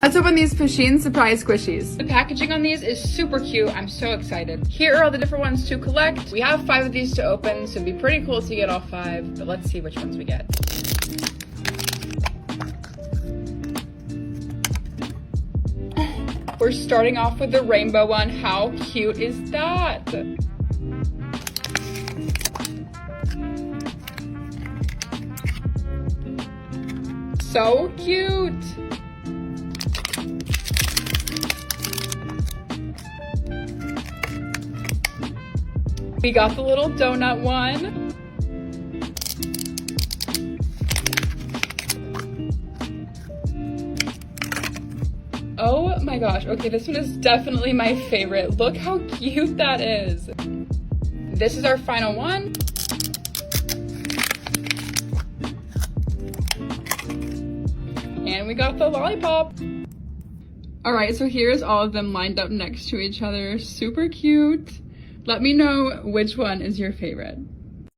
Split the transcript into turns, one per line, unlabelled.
Let's open these Pusheen surprise squishies.
The packaging on these is super cute. I'm so excited. Here are all the different ones to collect. We have 5 of these to open, so it'd be pretty cool to get all 5, but let's see which ones we get. We're starting off with the rainbow one. How cute is that? So cute. We got the little donut one. Oh my gosh, okay, this one is definitely my favorite. Look how cute that is. This is our final one. And we got the lollipop. All right, so here's all of them lined up next to each other. Super cute. Let me know which one is your favorite.